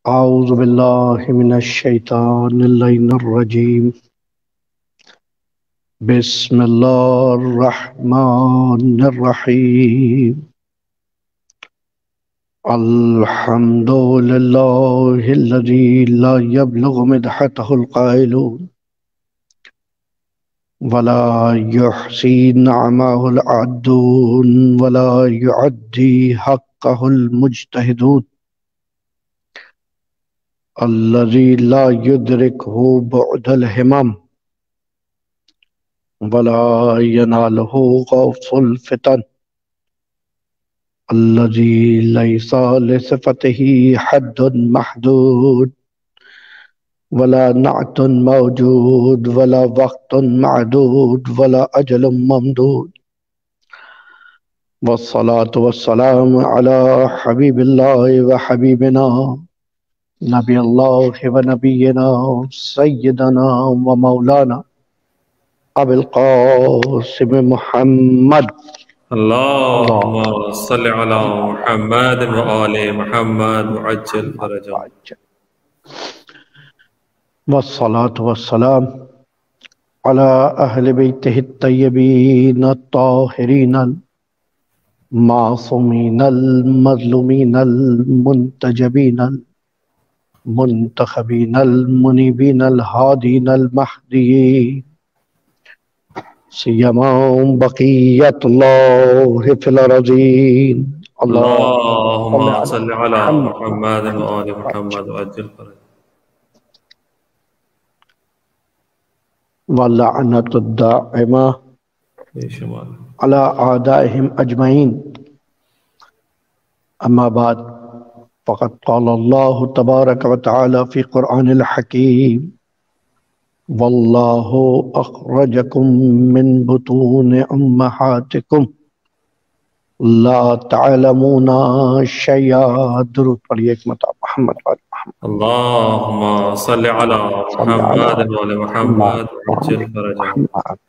أعوذ بالله من الشيطان اللعين الرجيم. بسم الله الرحمن الرحيم. الحمد لله الذي لا يبلغ مدحته القائلون ولا يحصي نعمه العادون ولا يعدي حقه المجتهدون. الذي لا يدركه بعد الهمم ولا يناله غوث الفتن. الذي ليس لصفته حد محدود ولا نعت موجود ولا وقت معدود ولا أجل ممدود. والصلاة والسلام على حبيب الله وحبيبنا نبي الله ونبينا سيدنا ومولانا أبي القاسم محمد. اللهم صل على محمد وآل محمد وعجل فرجهم. والصلاة والسلام على أهل بيته الطيبين الطاهرين المعصومين المظلومين المنتجبين المنتخبين المنيبين الهادين المهديين سيما بقية الله في الأرضين. اللهم صل على محمد وآل محمد وعجل فرجهم. واللعنة الدائمة على أعدائهم أجمعين. أما بعد، فقد قال الله تبارك وتعالى في قرآن الحكيم: والله أخرجكم من بطون أمهاتكم لا تعلمون شيئا. درود پڑھیے ایک مرتبہ محمد وآل محمد. اللهم صل على محمد وآل محمد وعجل فرجهم.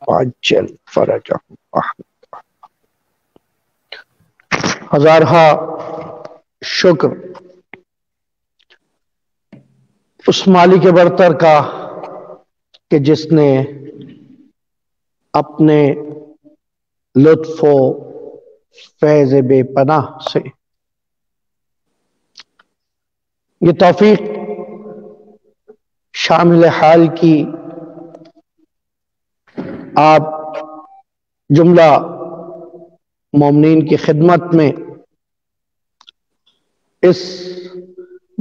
وعجل فرجهم. ہزارہا شکر اس مالک برتر کا کہ جس نے اپنے لطف و فیض بے پناہ سے یہ توفیق شامل حال کی آپ جملہ مومنین کی خدمت میں اس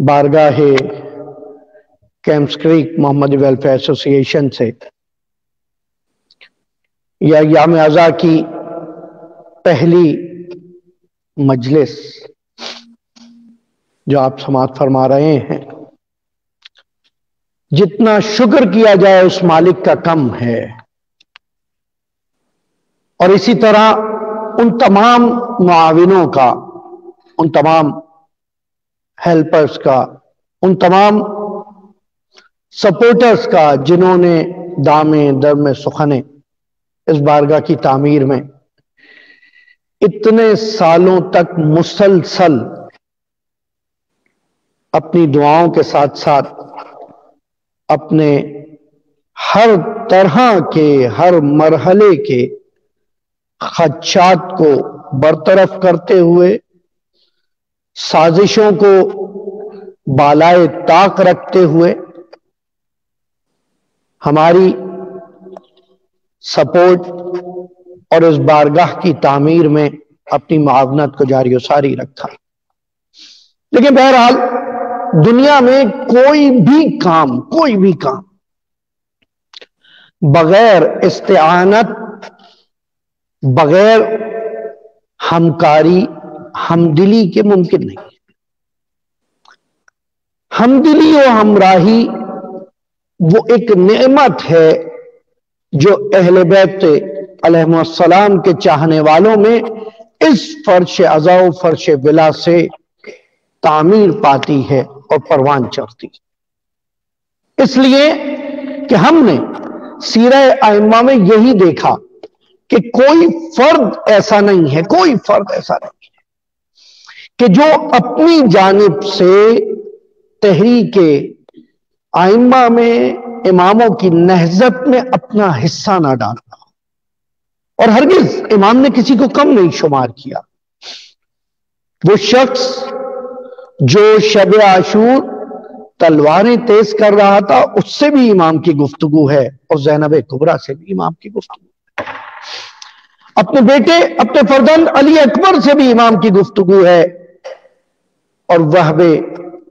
بارگاہ کیمپس کریک محمدی ویلفیئر ایسوسی ایشن سے یا ایام عزا کی پہلی مجلس جو آپ سماعت فرما رہے ہیں، جتنا شکر کیا جائے اس مالک کا کم ہے، اور اسی طرح ان تمام معاونوں کا، ان تمام ہیلپرز کا، ان تمام سپورٹرز کا جنہوں نے دامے درمے سخنے اس بارگاہ کی تعمیر میں اتنے سالوں تک مسلسل اپنی دعاؤں کے ساتھ ساتھ اپنے ہر طرح کے ہر مرحلے کے خدشات کو برطرف کرتے ہوئے، سازشوں کو بالائے طاق رکھتے ہوئے ہماری سپورٹ اور اس بارگاہ کی تعمیر میں اپنی معاونت کو جاری و ساری رکھا. لیکن بہرحال دنیا میں کوئی بھی کام بغیر استعانت، بغیر ہمکاری، ہمدلی کے ممکن نہیں. ہمدلی و ہمراہی وہ ایک نعمت ہے جو اہل بیت علیہ السلام کے چاہنے والوں میں اس فرش عزا و فرش ولا سے تعمیر پاتی ہے اور پروان چڑھتی. اس لیے کہ ہم نے سیرہ ائمہ میں یہی دیکھا کہ کوئی فرد ایسا نہیں ہے کہ جو اپنی جانب سے تحریک آئمہ میں، اماموں کی نہضت میں اپنا حصہ نہ ڈالنا، اور ہرگز امام نے کسی کو کم نہیں شمار کیا۔ وہ شخص جو شب عاشور تلواریں تیز کر رہا تھا، اس سے بھی امام کی گفتگو ہے، اور زینب کبریٰ سے بھی امام کی گفتگو ہے، اپنے بیٹے، اپنے فرزند علی اکبر سے بھی امام کی گفتگو ہے، اور وہب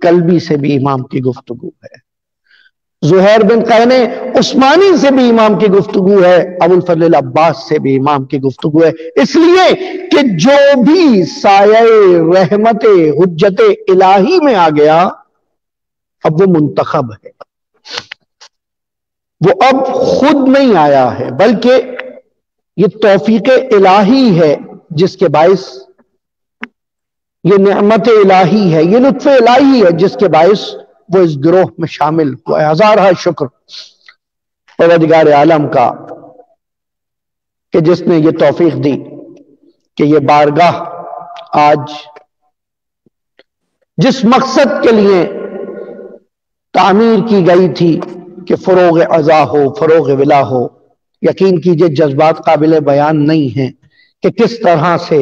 کلبی سے بھی امام کی گفتگو ہے، زہیر بن قین عثمانی سے بھی امام کی گفتگو ہے، ابو الفضل العباس سے بھی امام کی گفتگو ہے، اس لیے کہ جو بھی سایہ رحمت حجت الہی میں آ گیا اب وہ منتخب ہے، وہ اب خود نہیں آیا ہے، بلکہ یہ توفیق الہی ہے جس کے باعث، یہ نعمت الہی ہے، یہ لطف الہی ہے جس کے باعث وہ اس گروہ میں شامل ہوا ہے۔ ہزارہ شکر پروردگار عالم کا کہ جس نے یہ توفیق دی کہ یہ بارگاہ آج جس مقصد کے لیے تعمیر کی گئی تھی کہ فروغ عزا ہو، فروغ ولا ہو، یقین کیجئے جذبات قابل بیان نہیں ہیں کہ کس طرح سے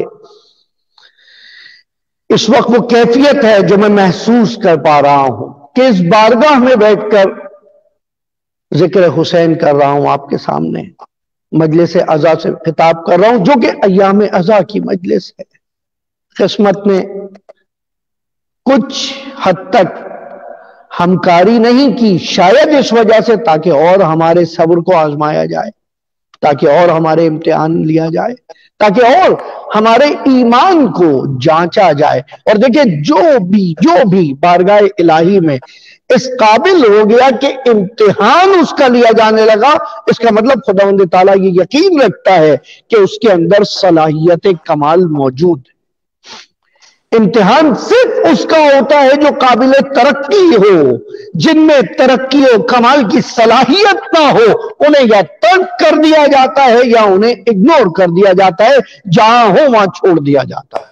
اس وقت وہ کیفیت ہے جو میں محسوس کر پا رہا ہوں کہ اس بارگاہ میں بیٹھ کر ذکر حسین کر رہا ہوں، آپ کے سامنے مجلس عزا سے خطاب کر رہا ہوں، جو کہ ایام عزا کی مجلس ہے۔ قسمت نے کچھ حد تک ہمکاری نہیں کی، شاید اس وجہ سے تاکہ اور ہمارے صبر کو آزمایا جائے، تاکہ اور ہمارے امتحان لیا جائے، تاکہ اور ہمارے ایمان کو جانچا جائے۔ اور دیکھیں جو بھی بارگاہ الہی میں اس قابل ہو گیا کہ امتحان اس کا لیا جانے لگا، اس کا مطلب خداوند تعالیٰ یہ یقین رکھتا ہے کہ اس کے اندر صلاحیت کمال موجود ہے۔ امتحان صرف اس کا ہوتا ہے جو قابل ترقی ہو، جن میں ترقی و کمال کی صلاحیت نہ ہو انہیں یا ترک کر دیا جاتا ہے یا انہیں اگنور کر دیا جاتا ہے، جہاں ہو وہاں چھوڑ دیا جاتا ہے۔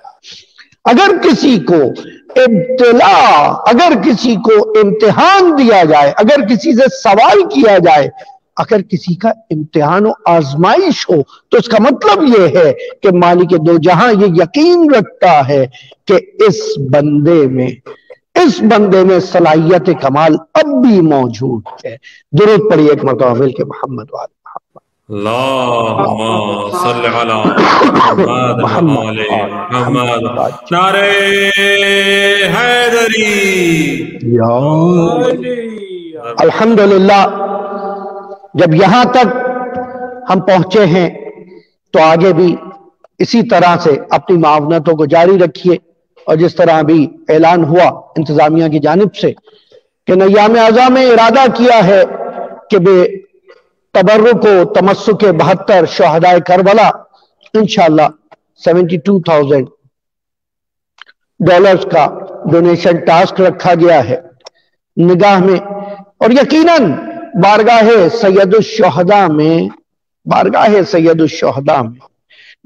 اگر کسی کو ابتلا، اگر کسی کو امتحان دیا جائے، اگر کسی سے سوال کیا جائے، اگر کسی کا امتحان و آزمائش ہو، تو اس کا مطلب یہ ہے کہ مالک دو جہاں یہ یقین رکھتا ہے کہ اس بندے میں صلاحیت کمال اب بھی موجود ہے۔ درود پڑھیے ایک مرتبہ مل کے محمد وآل محمد۔ اللہم صلی علی محمد محمد۔ نعرہ حیدری۔ الحمدللہ جب یہاں تک ہم پہنچے ہیں تو آگے بھی اسی طرح سے اپنی معاونتوں کو جاری رکھیے، اور جس طرح بھی اعلان ہوا انتظامیہ کی جانب سے کہ ایام عزا میں ارادہ کیا ہے کہ بے تبرک و تمسک 72 شہدائے کربلا انشاءاللہ $72,000 کا ڈونیشن ٹاسک رکھا گیا ہے نگاہ میں، اور یقیناً بارگاہ سید الشہداء میں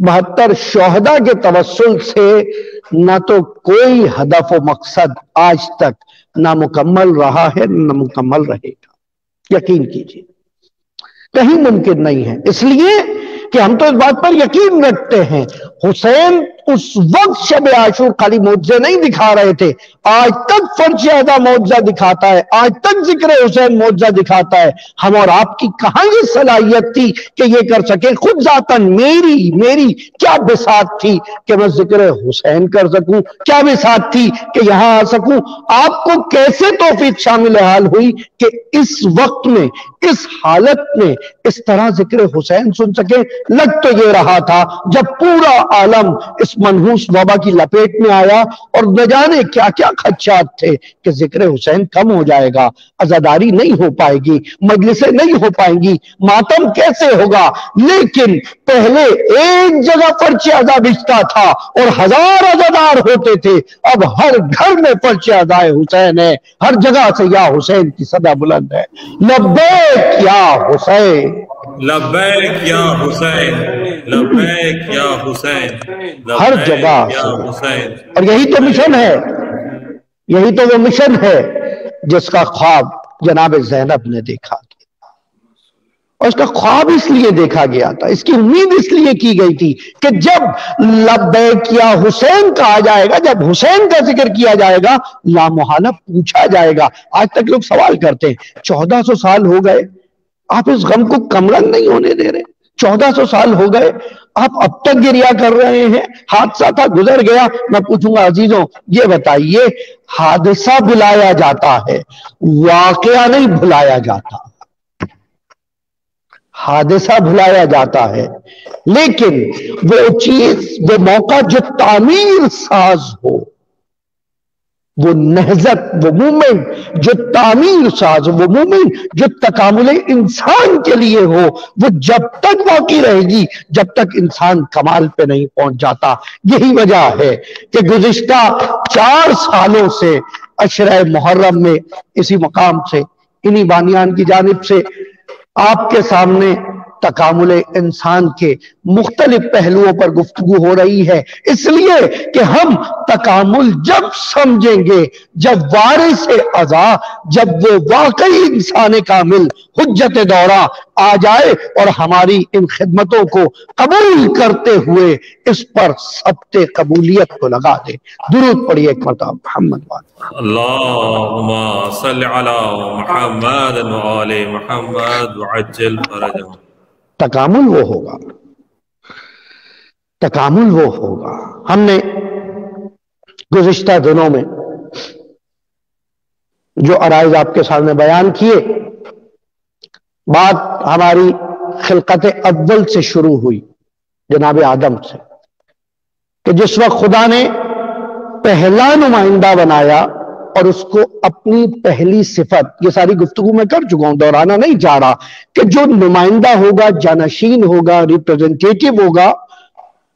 72 شہداء کے توسل سے نہ تو کوئی ہدف و مقصد آج تک نہ مکمل رہا ہے نہ مکمل رہے گا، یقین کیجیے کہیں ممکن نہیں ہے۔ اس لیے کہ ہم تو اس بات پر یقین رکھتے ہیں حسین اس وقت شب عاشور خالی معجزے نہیں دکھا رہے تھے، آج تک فرش اعظم معجزہ دکھاتا ہے، آج تک ذکر حسین معجزہ دکھاتا ہے۔ ہم اور آپ کی کہاں یہ صلاحیت تھی کہ یہ کر سکیں؟ خود ذاتاً میری کیا بساط تھی کہ میں ذکر حسین کر سکوں، کیا بساط تھی کہ یہاں آ سکوں؟ آپ کو کیسے توفیق شامل حال ہوئی کہ اس وقت میں، اس حالت میں اس طرح ذکر حسین سن سکیں؟ لگ تو یہ رہا تھا جب پورا عالم اس منحوس وبا کی لپیٹ میں آیا اور نہ جانے کیا کیا خدشات تھے کہ ذکر حسین کم ہو جائے گا، عزاداری نہیں ہو پائے گی، مجلسیں نہیں ہو پائیں گی، ماتم کیسے ہوگا؟ لیکن پہلے ایک جگہ فرش عزا بچتا تھا اور 1000 عزادار ہوتے تھے، اب ہر گھر میں فرش عزا حسین ہے، ہر جگہ سے یا حسین کی صدا بلند ہے، لبیک یا حسین، لبیک یا حسین، لبیک یا حسین، ہر جگہ یا حسین۔ اور یہی تو مشن ہے، یہی تو وہ مشن ہے جس کا خواب جناب زینب نے دیکھا، اور اس کا خواب اس لیے دیکھا گیا تھا، اس کی امید اس لیے کی گئی تھی کہ جب لبیک یا حسین کہا جائے گا، جب حسین کا ذکر کیا جائے گا، لامحالہ پوچھا جائے گا۔ آج تک لوگ سوال کرتے ہیں 1400 سال ہو گئے، آپ اس غم کو کم رنگ نہیں ہونے دے رہے، 1400 سال ہو گئے، آپ اب تک گریہ کر رہے ہیں، حادثہ تھا گزر گیا۔ میں پوچھوں گا عزیزوں، یہ بتائیے، حادثہ بلایا جاتا ہے، واقعہ نہیں بھلایا جاتا، حادثہ بھلایا جاتا ہے، لیکن وہ چیز، وہ موقع جو تعمیر ساز ہو، وہ نہضت، وہ مومنٹ جو تعمیر ساز ہو، وہ مومنٹ جو تکامل انسان کے لیے ہو، وہ جب تک باقی رہے گی جب تک انسان کمال پہ نہیں پہنچ جاتا۔ یہی وجہ ہے کہ گزشتہ 4 سالوں سے عشرہ محرم میں اسی مقام سے، انہی بانیان کی جانب سے آپ کے سامنے تکامل انسان کے مختلف پہلوؤں پر گفتگو ہو رہی ہے، اس لیے کہ ہم تکامل جب سمجھیں گے جب وارث ازا، جب وہ واقعی انسان کامل حجت دورہ آ جائے اور ہماری ان خدمتوں کو قبول کرتے ہوئے اس پر ثبت قبولیت کو لگا دے۔ درود پڑھیے ایک مرتبہ محمد والے۔ اللہم صل علی محمد وآل محمد وعجل فرجهم۔ تکامل وہ ہوگا، تکامل وہ ہوگا۔ ہم نے گزشتہ دنوں میں جو عرائض آپ کے سامنے بیان کیے، بات ہماری خلقت اول سے شروع ہوئی، جناب آدم سے، کہ جس وقت خدا نے پہلا نمائندہ بنایا اور اس کو اپنی پہلی صفت، یہ ساری گفتگو میں کر چکا ہوں، دہرانا نہیں چاہ رہا، کہ جو نمائندہ ہوگا، جانشین ہوگا، ریپریزنٹیٹیو ہوگا،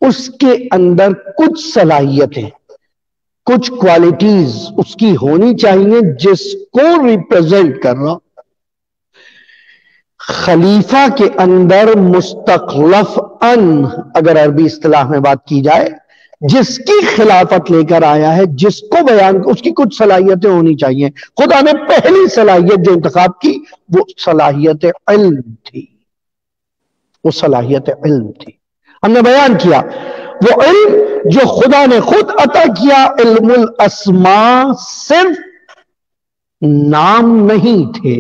اس کے اندر کچھ صلاحیتیں، کچھ کوالٹیز اس کی ہونی چاہیے جس کو ریپریزنٹ کرنا۔ خلیفہ کے اندر مستخلف اگر عربی اصطلاح میں بات کی جائے، جس کی خلافت لے کر آیا ہے، جس کو بیان، اس کی کچھ صلاحیتیں ہونی چاہیے۔ خدا نے پہلی صلاحیت جو انتخاب کی وہ صلاحیت علم تھی، وہ صلاحیت علم تھی۔ ہم نے بیان کیا وہ علم جو خدا نے خود عطا کیا، علم الاسماء، صرف نام نہیں تھے،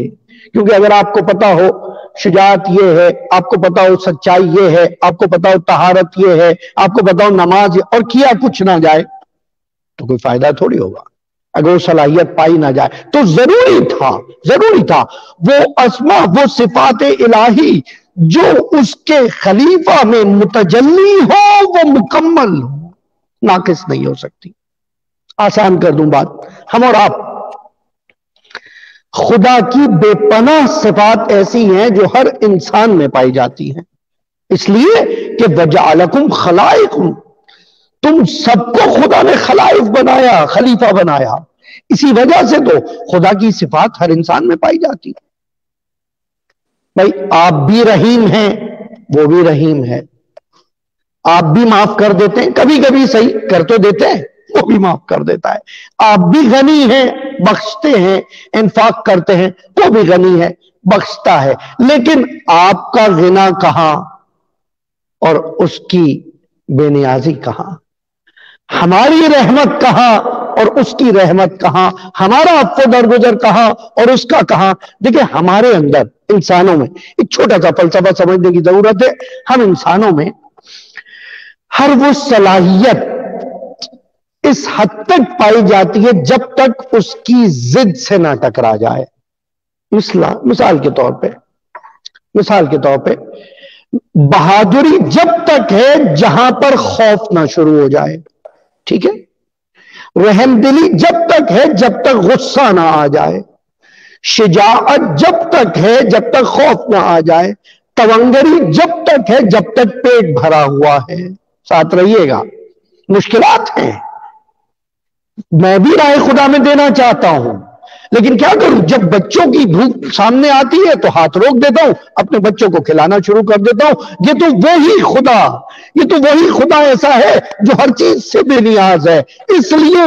کیونکہ اگر آپ کو پتا ہو شجاعت یہ ہے، آپ کو پتا ہو سچائی یہ ہے، آپ کو پتا ہو طہارت یہ ہے، آپ کو پتا ہو نماز اور کیا کچھ نہ جائے تو کوئی فائدہ تھوڑی ہوگا۔ اگر وہ صلاحیت پائی نہ جائے تو ضروری تھا وہ اسماء، وہ صفات الہی جو اس کے خلیفہ میں متجلی ہو، وہ مکمل ہو، ناقص نہیں ہو سکتی۔ آسان کر دوں بات، ہم اور آپ خدا کی بے پناہ صفات ایسی ہیں جو ہر انسان میں پائی جاتی ہیں، اس لیے کہ وَجَعَلَكُمْ خَلَائِقٌ، تم سب کو خدا نے خلائق بنایا، خلیفہ بنایا، اسی وجہ سے تو خدا کی صفات ہر انسان میں پائی جاتی ہیں۔ بھائی آپ بھی رحیم ہیں، وہ بھی رحیم ہے، آپ بھی معاف کر دیتے ہیں، کبھی کبھی صحیح کر تو دیتے ہیں، وہ بھی معاف کر دیتا ہے۔ آپ بھی غنی ہیں، بخشتے ہیں، انفاق کرتے ہیں، وہ بھی غنی ہے، بخشتا ہے، لیکن آپ کا غنا کہاں اور اس کی بے نیازی کہاں؟ ہماری رحمت کہاں اور اس کی رحمت کہاں؟ ہمارا عفو درگزر کہاں اور اس کا کہاں؟ دیکھیں ہمارے اندر انسانوں میں ایک چھوٹا سا فلسفہ سمجھنے کی ضرورت ہے۔ ہم انسانوں میں ہر وہ صلاحیت اس حد تک پائی جاتی ہے جب تک اس کی ضد سے نہ ٹکرا جائے۔ مثال کے طور پہ بہادری جب تک ہے جہاں پر خوف نہ شروع ہو جائے، ٹھیک ہے؟ رحم دلی جب تک ہے جب تک غصہ نہ آ جائے، شجاعت جب تک ہے جب تک خوف نہ آ جائے، تونگری جب تک ہے جب تک پیٹ بھرا ہوا ہے۔ ساتھ رہیے گا، مشکلات ہیں، میں بھی رائے خدا میں دینا چاہتا ہوں، لیکن کیا کروں؟ جب بچوں کی بھوک سامنے آتی ہے تو ہاتھ روک دیتا ہوں، اپنے بچوں کو کھلانا شروع کر دیتا ہوں۔ یہ تو وہی خدا ایسا ہے جو ہر چیز سے بے نیاز ہے، اس لیے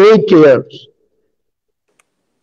8 years,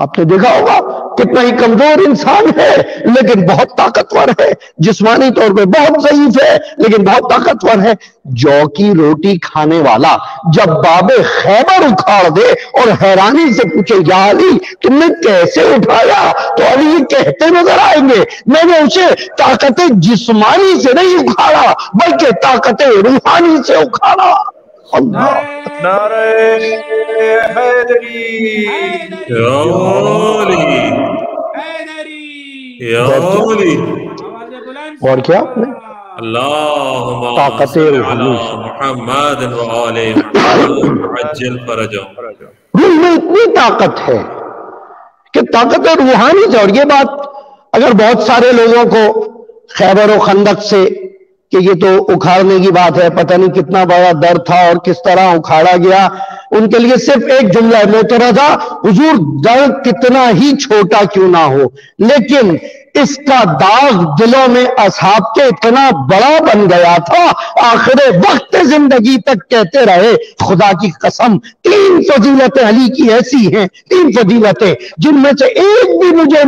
آپ نے دیکھا ہوگا کتنا ہی کمزور انسان ہے لیکن بہت طاقتور ہے، جسمانی طور پہ بہت ضعیف ہے لیکن بہت طاقتور ہے۔ جو کی روٹی کھانے والا جب باب خیبر اکھاڑ دے اور حیرانی سے پوچھے یا علی تم نے کیسے اٹھایا، تو علی یہ کہتے نظر آئیں گے میں نے اسے طاقت جسمانی سے نہیں اکھاڑا بلکہ طاقت روحانی سے اکھاڑا۔ اللہ نعرہ حیدری یا علی یا علی۔ اور کیا آپ نے اللہم طاقت صل علی روحانی سے، محمد و آل محمد عجل فرجهم۔ روح میں اتنی طاقت ہے کہ طاقت روحانی سے، اور یہ بات اگر بہت سارے لوگوں کو خیبر و خندق سے کہ یہ تو اکھاڑنے کی بات ہے، پتہ نہیں کتنا بڑا در تھا اور کس طرح اکھاڑا گیا، ان کے لیے صرف ایک جملہ ہے معترضہ، حضور در کتنا ہی چھوٹا کیوں نہ ہو لیکن اس کا داغ دلوں میں اصحاب کے اتنا بڑا بن گیا تھا، آخر وقت زندگی تک کہتے رہے خدا کی قسم تین فضیلتیں علی کی ایسی ہیں، تین فضیلتیں جن میں سے ایک بھی مجھے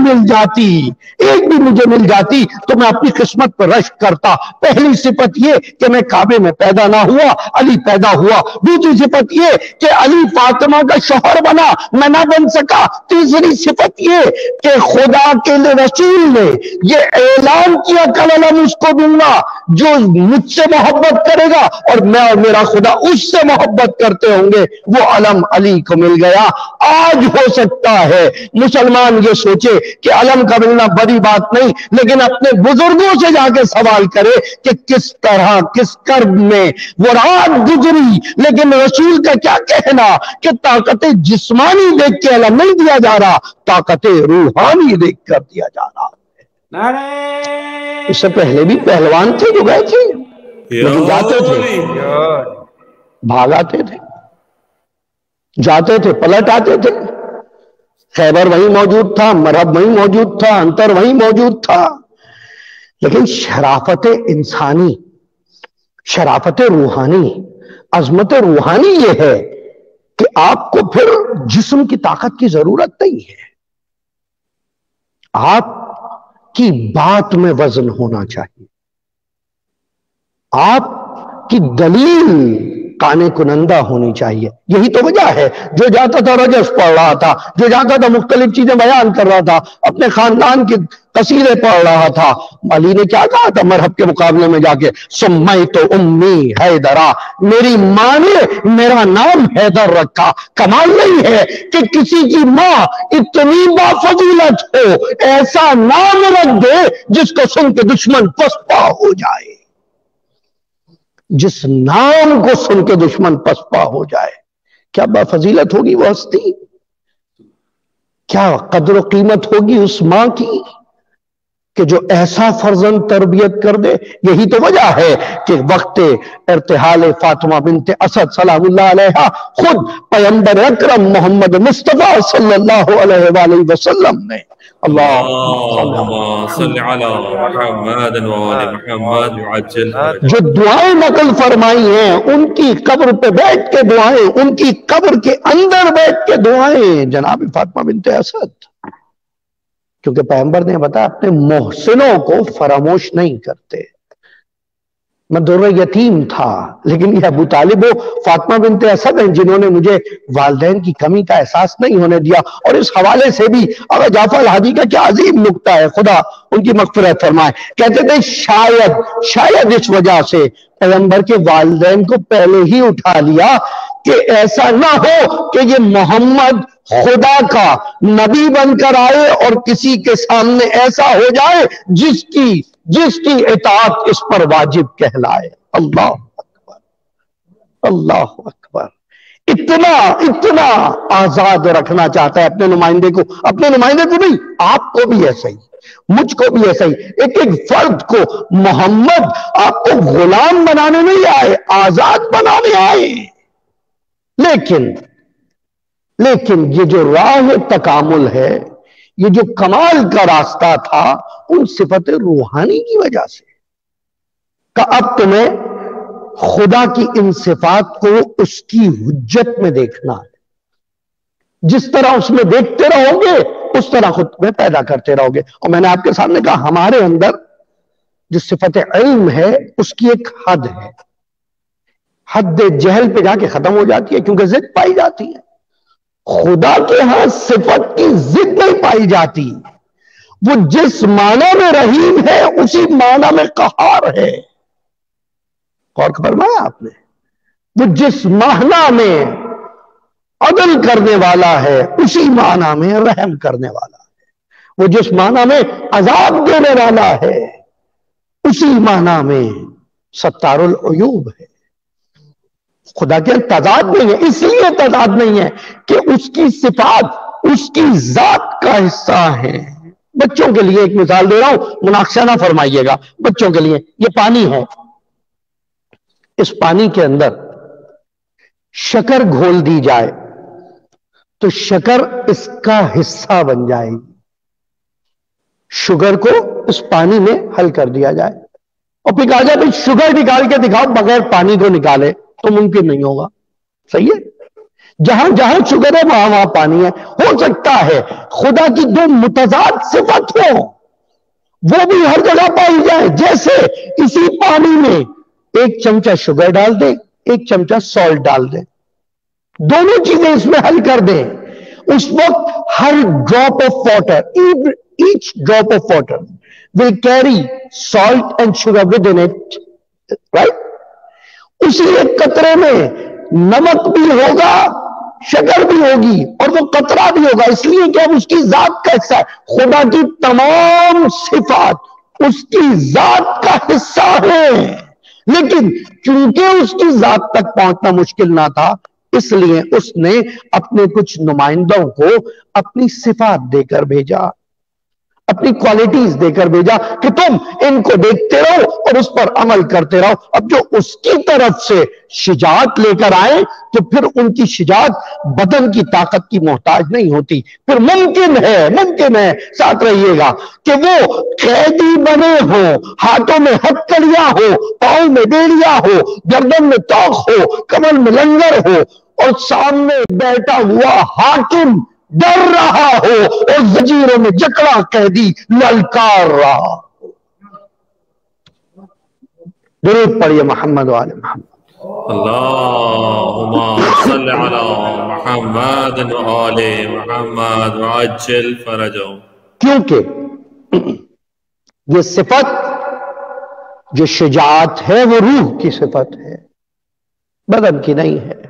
مل جاتی تو میں اپنی قسمت پر رشک کرتا۔ پہلی صفت یہ کہ میں کعبے میں پیدا نہ ہوا، علی پیدا ہوا۔ دوسری صفت یہ کہ علی فاطمہ کا شوہر بنا، میں نہ بن سکا۔ تیسری صفت یہ کہ خدا کے رسول نے یہ اعلان کیا کل علم اس کو دوں گا جو مجھ سے محبت کرے گا اور میں اور میرا خدا اس سے محبت کرتے ہوں گے، وہ علم علی کو مل گیا۔ آج ہو سکتا ہے مسلمان یہ سوچے کہ علم کا ملنا بڑی بات نہیں، لیکن اپنے بزرگوں سے جا کے سوال کرے کہ کس طرح کس کرب میں وہ رات گزری، لیکن رسول کا کیا کہنا کہ طاقت جسمانی دیکھ کے علم نہیں دیا جا رہا، طاقت روحانی دیکھ کر دیا جا رہا۔ اس سے پہلے بھی پہلوان تھے جو گئے تھے لیکن جاتے تھے بھاگ آتے تھے، جاتے تھے پلٹ آتے تھے۔ خیبر وہیں موجود تھا، مرحب وہیں موجود تھا، انتر وہیں موجود تھا، لیکن شرافت انسانی، شرافت روحانی، عظمت روحانی یہ ہے کہ آپ کو پھر جسم کی طاقت کی ضرورت نہیں ہے، آپ کی بات میں وزن ہونا چاہیے، آپ کی دلیل قانے کنندہ ہونی چاہیے۔ یہی تو وجہ ہے جو جاتا تھا رجس پڑھ رہا تھا، جو جاتا تھا مختلف چیزیں بیان کر رہا تھا، اپنے خاندان کی قصیدے پڑھ رہا تھا۔ علی نے کیا کہا تھا مرحب کے مقابلے میں جا کے؟ سمیت امی حیدرہ، میری ماں نے میرا نام حیدر رکھا۔ کمال نہیں ہے کہ کسی کی ماں اتنی بافضیلت ہو ایسا نام رکھ دے جس کو سن کے دشمن پسپا ہو جائے، جس نام کو سن کے دشمن پسپا ہو جائے۔ کیا بافضیلت ہوگی وہ ہستی، کیا قدر و قیمت ہوگی اس ماں کی کہ جو ایسا فرزند تربیت کر دے۔ یہی تو وجہ ہے کہ وقت ارتحال فاطمہ بنت اسد سلام اللہ علیہا خود پیغمبر اکرم محمد مصطفیٰ صلی اللہ علیہ وآلہ وسلم نے اللہم صل علی محمد و آل محمد عجل فرجهم، جو دعائیں نقل فرمائی ہیں ان کی قبر پہ بیٹھ کے دعائیں، ان کی قبر کے اندر بیٹھ کے دعائیں جناب فاطمہ بنت اسد، کیونکہ پیغمبر نے بتایا اپنے محسنوں کو فراموش نہیں کرتے۔ میں در یتیم تھا لیکن یہ ابو طالب و فاطمہ بنت اسد ہیں جنہوں نے مجھے والدین کی کمی کا احساس نہیں ہونے دیا۔ اور اس حوالے سے بھی آقا جعفر الہادی کا کیا عظیم نکتہ ہے، خدا ان کی مغفرت فرمائے، کہتے تھے شاید اس وجہ سے پیغمبر کے والدین کو پہلے ہی اٹھا لیا کہ ایسا نہ ہو کہ یہ محمد خدا کا نبی بن کر آئے اور کسی کے سامنے ایسا ہو جائے جس کی اطاعت اس پر واجب کہلائے۔ اللہ اکبر، اللہ اکبر۔ اتنا آزاد رکھنا چاہتا ہے اپنے نمائندے کو نہیں، آپ کو بھی ایسا ہی، مجھ کو بھی ایسا ہی، ایک فرد کو محمد آپ کو غلام بنانے نہیں آئے، آزاد بنانے آئے۔ لیکن یہ جو راہ تکامل ہے، یہ جو کمال کا راستہ تھا ان صفت روحانی کی وجہ سے، کہ اب تمہیں خدا کی ان صفات کو اس کی حجت میں دیکھنا ہے، جس طرح اس میں دیکھتے رہو گے اس طرح خود میں پیدا کرتے رہو گے. اور میں نے آپ کے سامنے کہا ہمارے اندر جو صفت علم ہے اس کی ایک حد ہے. حد جہل پہ جا کے ختم ہو جاتی ہے کیونکہ ضد پائی جاتی ہے. خدا کے ہاں صفت کی ضد نہیں پائی جاتی. وہ جس معنی میں رحیم ہے اسی معنی میں قہار ہے. اور فرمایا آپ نے وہ جس معنی میں عدل کرنے والا ہے اسی معنی میں رحم کرنے والا ہے. وہ جس معنی میں عذاب دینے والا ہے اسی معنی میں ستار العیوب ہے. خدا کے تضاد نہیں ہے. اس لیے تضاد نہیں ہے کہ اس کی صفات اس کی ذات کا حصہ ہے. بچوں کے لیے ایک مثال دے رہا ہوں, مناقشہ نہ فرمائیے گا. بچوں کے لیے یہ پانی ہے, اس پانی کے اندر شکر گھول دی جائے تو شکر اس کا حصہ بن جائے گی. شوگر کو اس پانی میں حل کر دیا جائے اور پھر کہا جائے بھائی شوگر نکال کے دکھاؤ بغیر پانی کو نکالے تو ممکن نہیں ہوگا. صحیح ہے, جہاں جہاں شوگر ہے وہاں وہاں پانی ہے. ہو سکتا ہے خدا کی دو متضاد صفت ہو وہ بھی ہر جگہ پائی جائے. جیسے اسی پانی میں ایک چمچہ شوگر ڈال دیں, ایک چمچہ سالٹ ڈال دیں, دونوں چیزیں اس میں حل کر دیں. اس وقت ہر drop of water, each drop of water will carry salt and sugar within it, right? اسی ایک قطرے میں نمک بھی ہوگا شکر بھی ہوگی اور وہ قطرہ بھی ہوگا, اس لیے کہ اب اس کی ذات کا حصہ ہے. خدا کی تمام صفات اس کی ذات کا حصہ ہیں, لیکن چونکہ اس کی ذات تک پہنچنا مشکل نہ تھا اس لیے اس نے اپنے کچھ نمائندوں کو اپنی صفات دے کر بھیجا, اپنی کوالٹیز دے کر بھیجا کہ تم ان کو دیکھتے رہو اور اس پر عمل کرتے رہو. اب جو اس کی طرف سے شجاعت لے کر آئے تو پھر ان کی شجاعت بدن کی طاقت کی محتاج نہیں ہوتی. پھر ممکن ہے ساتھ رہیے گا کہ وہ قیدی بنے ہو, ہاتھوں میں ہتکڑیاں ہو, پاؤں میں بیڑیاں ہو, گردن میں توق ہو, کمر میں لنگر ہو اور سامنے بیٹھا ہوا حاکم ڈر رہا ہو اور زنجیروں میں جکڑا قیدی للکار رہا ہو. درود پڑھیے محمد وآل محمد. اللہم صلی علی محمد وآل محمد وعجل فرجهم. کیونکہ یہ صفت جو شجاعت ہے وہ روح کی صفت ہے, بدن کی نہیں ہے.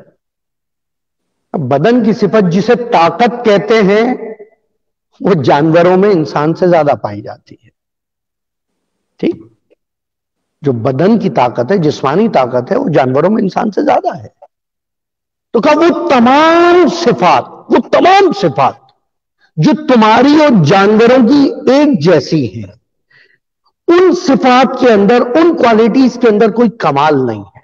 بدن کی صفت جسے طاقت کہتے ہیں وہ جانوروں میں انسان سے زیادہ پائی جاتی ہے. ٹھیک, جو بدن کی طاقت ہے, جسمانی طاقت ہے, وہ جانوروں میں انسان سے زیادہ ہے. تو کہا وہ تمام صفات جو تمہاری اور جانوروں کی ایک جیسی ہیں, ان صفات کے اندر, ان کوالٹیز کے اندر کوئی کمال نہیں ہے.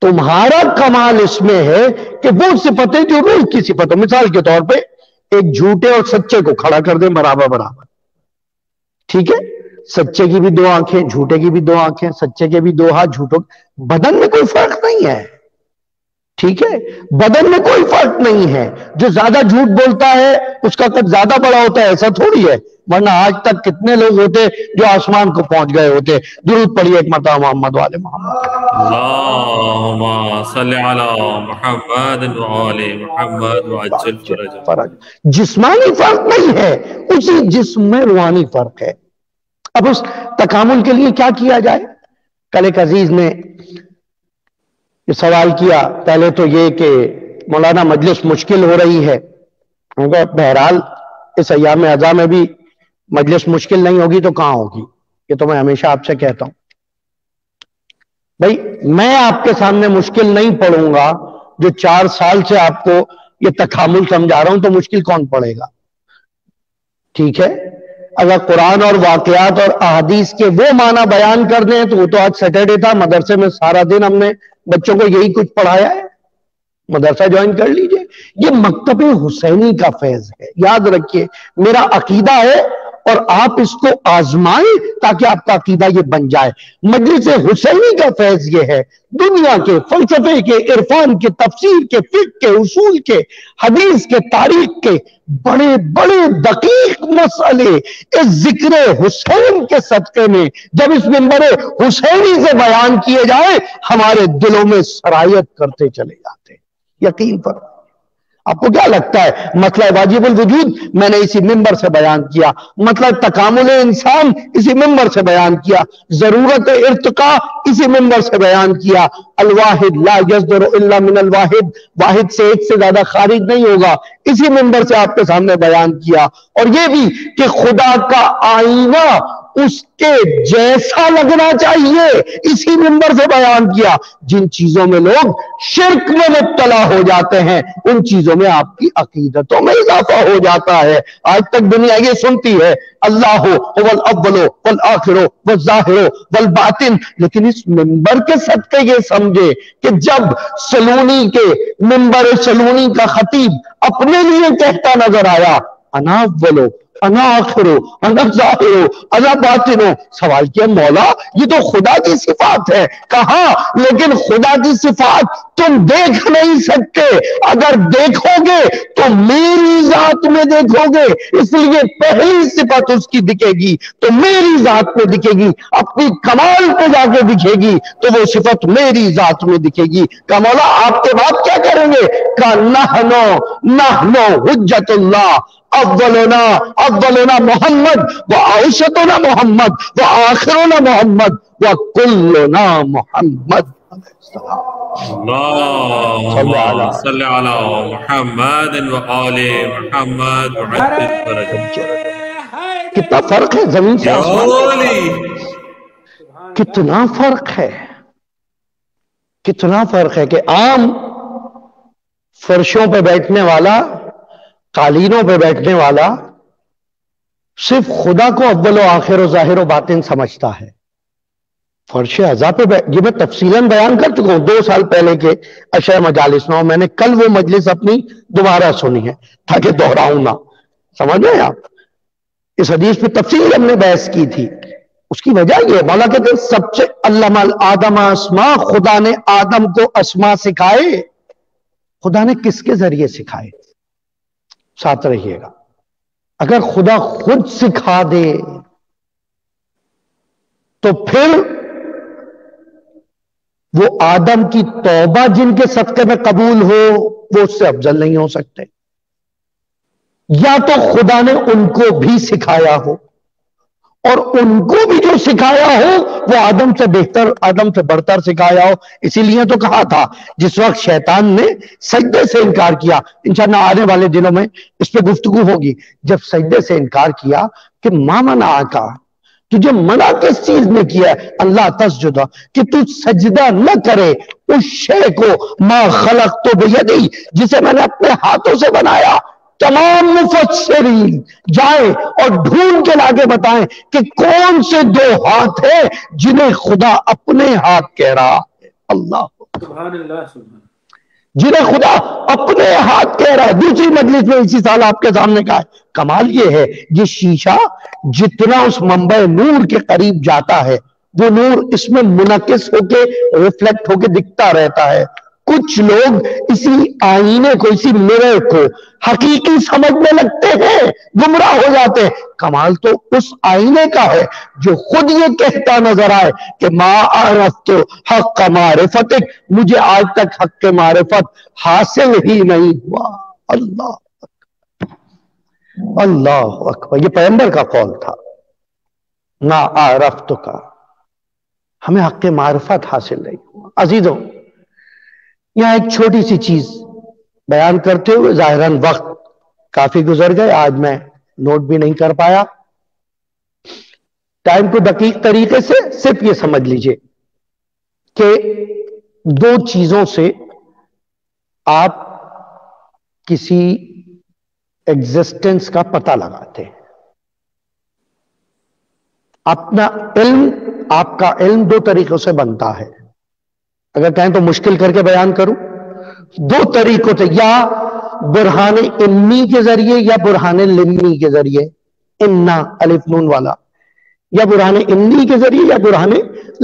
تمہارا کمال اس میں ہے کہ وہ صفتیں جو روح کی صفت ہو. مثال کے طور پہ ایک جھوٹے اور سچے کو کھڑا کر دیں برابر, ٹھیک ہے, سچے کی بھی دو آنکھیں, جھوٹے کی بھی دو آنکھیں, سچے کے بھی دو ہاتھ, جھوٹوں, بدن میں کوئی فرق نہیں ہے. ٹھیک ہے, بدن میں کوئی فرق نہیں ہے. جو زیادہ جھوٹ بولتا ہے اس کا قد زیادہ بڑا ہوتا ہے, ایسا تھوڑی ہے, ورنہ آج تک کتنے لوگ ہوتے جو آسمان کو پہنچ گئے ہوتے. درود پڑھیے ایک مرتبہ محمد والے محمد. اللہم صلی علی محمد وآل محمد وعجل فرجهم. جسمانی فرق نہیں ہے, اسی جسم میں روحانی فرق ہے. اب اس تکامل کے لیے کیا کیا جائے؟ کل ایک عزیز نے یہ سوال کیا. پہلے تو یہ کہ مولانا مجلس مشکل ہو رہی ہے. بہرحال اس ایام اعزاں میں بھی مجلس مشکل نہیں ہوگی تو کہاں ہوگی, یہ تو میں ہمیشہ آپ سے کہتا ہوں. بھائی میں آپ کے سامنے مشکل نہیں پڑھوں گا, جو 4 سال سے آپ کو یہ تکامل سمجھا رہا ہوں تو مشکل کون پڑے گا؟ ٹھیک ہے, اگر قرآن اور واقعات اور احادیث کے وہ معنی بیان کر دیں تو وہ تو آج سیٹرڈے تھا, مدرسے میں سارا دن ہم نے بچوں کو یہی کچھ پڑھایا ہے. مدرسہ جوائن کر لیجئے. یہ مکتب حسینی کا فیض ہے, یاد رکھیے. میرا عقیدہ ہے اور آپ اس کو آزمائیں تاکہ آپ کا عقیدہ یہ بن جائے۔ مجلس حسینی کا فیض یہ ہے، دنیا کے فلسفے کے، عرفان کے، تفسیر کے، فقہ کے، اصول کے، حدیث کے، تاریخ کے بڑے بڑے دقیق مسئلے اس ذکر حسین کے صدقے میں جب اس منبر حسینی سے بیان کیے جائیں ہمارے دلوں میں سرایت کرتے چلے جاتے ہیں۔ یقین پر آپ کو کیا لگتا ہے مسئلہ واجب الوجود میں نے اسی منبر سے بیان کیا، مطلب تکامل انسان اسی منبر سے بیان کیا، ضرورت ارتقاء اسی منبر سے بیان کیا، الواحد لا یصدر الا من الواحد، واحد سے ایک سے زیادہ خارج نہیں ہوگا، اسی منبر سے آپ کے سامنے بیان کیا، اور یہ بھی کہ خدا کا آئینہ اس کے جیسا لگنا چاہیے اسی منبر سے بیان کیا۔ جن چیزوں میں لوگ شرک میں مبتلا ہو جاتے ہیں ان چیزوں میں آپ کی عقیدتوں میں اضافہ ہو جاتا ہے۔ آج تک دنیا یہ سنتی ہے اللہ هو الاول والآخر والظاہر والباطن، لیکن اس منبر کے صدقے یہ سمجھے کہ جب سلونی کے منبر سلونی کا خطیب اپنے لیے کہتا نظر آیا انا اولو انا آخرو انا ظاہرو انا باطنو، سوال کیا مولا یہ تو خدا کی صفات ہے، کہا لیکن خدا کی صفات تم دیکھ نہیں سکتے، اگر دیکھو گے تو میری ذات میں دیکھو گے، اس لیے پہلی صفت اس کی دکھے گی تو میری ذات میں دکھے گی، اپنی کمال پہ جا کے دکھے گی تو وہ صفت میری ذات میں دکھے گی۔ کہ مولا آپ کے بعد کیا کریں گے؟ کہ نحنو حجت اللہ، اولنا محمد و اوسطنا محمد و آخرنا محمد و کلنا محمد۔ اللہم صلی علی محمد و آل محمد وعجل فرجہ۔ کتنا فرق ہے زمین سے آسمان، کتنا فرق ہے، کتنا فرق ہے کہ عام فرشوں پہ بیٹھنے والا، قالینوں پہ بیٹھنے والا صرف خدا کو اول و آخر و ظاہر و باطن سمجھتا ہے۔ فرش عزا پہ یہ میں تفصیلاً بیان کر چکا ہوں 2 سال پہلے کے عشر مجالس میں، میں نے کل وہ مجلس اپنی دوبارہ سنی ہے تاکہ دہراؤں نہ، سمجھ رہے ہیں آپ؟ اس حدیث پہ تفصیل ہم نے بحث کی تھی۔ اس کی وجہ یہ مولا کہتے ہیں سب سے علم آدم اسما، خدا نے آدم کو اسما سکھائے۔ خدا نے کس کے ذریعے سکھائے؟ ساتھ رہیے گا۔ اگر خدا خود سکھا دے تو پھر وہ آدم کی توبہ جن کے صدقے میں قبول ہو وہ اس سے افضل نہیں ہو سکتے، یا تو خدا نے ان کو بھی سکھایا ہو اور ان کو بھی جو سکھایا ہو وہ آدم سے بہتر، آدم سے بڑھتر سکھایا ہو۔ اسی لیے تو کہا تھا جس وقت شیطان نے سجدے سے انکار کیا، انشاءاللہ آنے والے دنوں میں اس پہ گفتگو ہوگی، جب سجدے سے انکار کیا کہ ما منعکا، تجھے منع کس چیز نے کیا ہے اللہ تسجدہ، کہ تو سجدہ نہ کرے اس شے کو ما خلقت بیدی، جسے میں نے اپنے ہاتھوں سے بنایا۔ تمام مفسرین جائیں اور ڈھونڈ کے لاگے بتائیں کہ کون سے 2 ہاتھ ہیں جنہیں خدا اپنے ہاتھ کہہ رہا ہے۔ اللہ سبحان اللہ، سبحان، جنہیں خدا اپنے ہاتھ کہہ رہا ہے۔ دوسری مجلس میں اسی سال آپ کے سامنے کہا ہے کمال یہ ہے یہ شیشہ جتنا اس منبع نور کے قریب جاتا ہے وہ نور اس میں منعکس ہو کے ریفلیکٹ ہو کے دکھتا رہتا ہے۔ کچھ لوگ اسی آئینے کو، اسی مرر کو حقیقی سمجھنے لگتے ہیں، گمراہ ہو جاتے ہیں۔ کمال تو اس آئینے کا ہے جو خود یہ کہتا نظر آئے کہ ما عرفت حق معرفتک، مجھے آج تک حق معرفت حاصل ہی نہیں ہوا۔ اللہ اکبر، اللہ اکبر، یہ پیغمبر کا قول تھا، ما عرفت کا، ہمیں حق معرفت حاصل نہیں ہوا۔ عزیزوں یہاں ایک چھوٹی سی چیز بیان کرتے ہوئے ظاہراً وقت کافی گزر گئے، آج میں نوٹ بھی نہیں کر پایا، ٹائم کو دقیق طریقے سے صرف یہ سمجھ لیجئے کہ 2 چیزوں سے آپ کسی ایگزسٹنس کا پتہ لگاتے ہیں۔ اپنا علم، آپ کا علم 2 طریقوں سے بنتا ہے، اگر کہیں تو مشکل کر کے بیان کروں، 2 طریقوں سے، یا برہان علمی کے ذریعے یا برہان لمی کے ذریعے۔ انا الف نون والا، یا برہان انی کے ذریعے یا برہان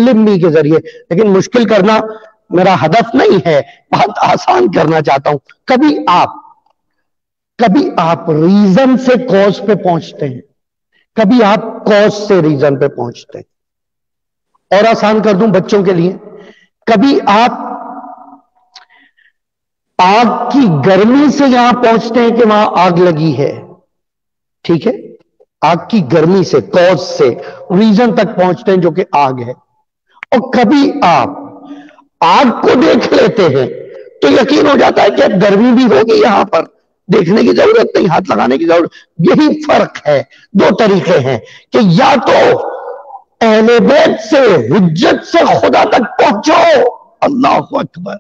لمی کے ذریعے، لیکن مشکل کرنا میرا ہدف نہیں ہے، بہت آسان کرنا چاہتا ہوں۔ کبھی آپ ریزن سے کوز پہ پہنچتے ہیں، کبھی آپ کوز سے ریزن پہ پہنچتے ہیں۔ اور آسان کر دوں بچوں کے لیے، کبھی آپ آگ کی گرمی سے یہاں پہنچتے ہیں کہ وہاں آگ لگی ہے، ٹھیک ہے، آگ کی گرمی سے کوز سے ریزن تک پہنچتے ہیں جو کہ آگ ہے۔ اور کبھی آپ آگ کو دیکھ لیتے ہیں تو یقین ہو جاتا ہے کہ اب گرمی بھی ہوگی، یہاں پر دیکھنے کی ضرورت نہیں، ہاتھ لگانے کی ضرورت۔ یہی فرق ہے، دو طریقے ہیں کہ یا تو اہل بیت سے حجت سے خدا تک پہنچو، اللہ اکبر،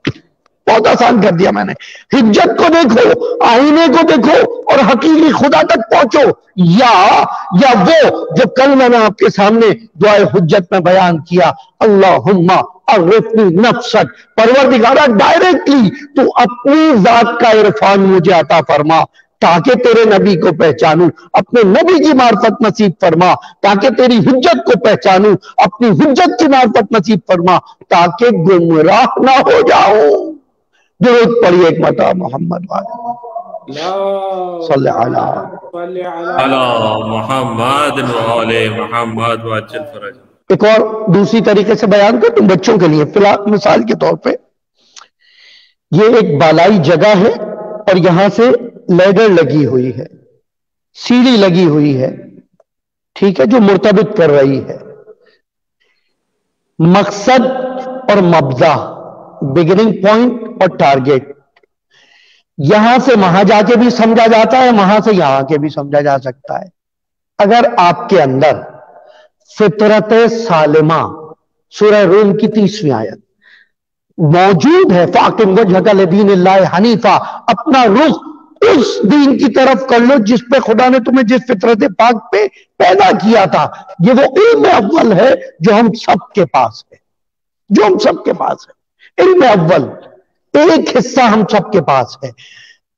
بہت آسان کر دیا میں نے، حجت کو دیکھو، آئینے کو دیکھو اور حقیقی خدا تک پہنچو، یا وہ جو کل میں نے آپ کے سامنے دعائے حجت میں بیان کیا، اللہم عرفنی نفسک، پروردگارہ ڈائریکٹلی تو اپنی ذات کا عرفان مجھے عطا فرما تاکہ تیرے نبی کو پہچانوں، اپنے نبی کی معرفت نصیب فرما تاکہ تیری حجت کو پہچانوں، اپنی حجت کی معرفت نصیب فرما تاکہ گمراہ نہ ہو جاؤں۔ درود پڑھیے ایک مرتبہ محمد صلی علی محمد وآل محمد وعجل فرج۔ ایک اور دوسری طریقے سے بیان کر تم بچوں کے لیے، فی الحال مثال کے طور پہ یہ ایک بالائی جگہ ہے اور یہاں سے لیڈر لگی ہوئی ہے، سیڑھی لگی ہوئی ہے، ٹھیک ہے، جو مرتبط کر رہی ہے۔ مقصد اور مبدا، بگننگ پوائنٹ اور ٹارگیٹ، یہاں سے وہاں جا کے بھی سمجھا جاتا ہے، وہاں سے یہاں کے بھی سمجھا جا سکتا ہے۔ اگر آپ کے اندر فطرت سالمہ، سورہ روم کی 30ویں آیت موجود ہے، فَأَقِمْ وَجْهَكَ لِدِينِ اللَّهِ حَنِيفًا، اپنا رخ اس دین کی طرف کر لو جس پہ خدا نے تمہیں جس فطرت پاک پہ پیدا کیا تھا۔ یہ وہ علم اول ہے جو ہم سب کے پاس ہے، جو ہم سب کے پاس ہے، علم اول، ایک حصہ ہم سب کے پاس ہے۔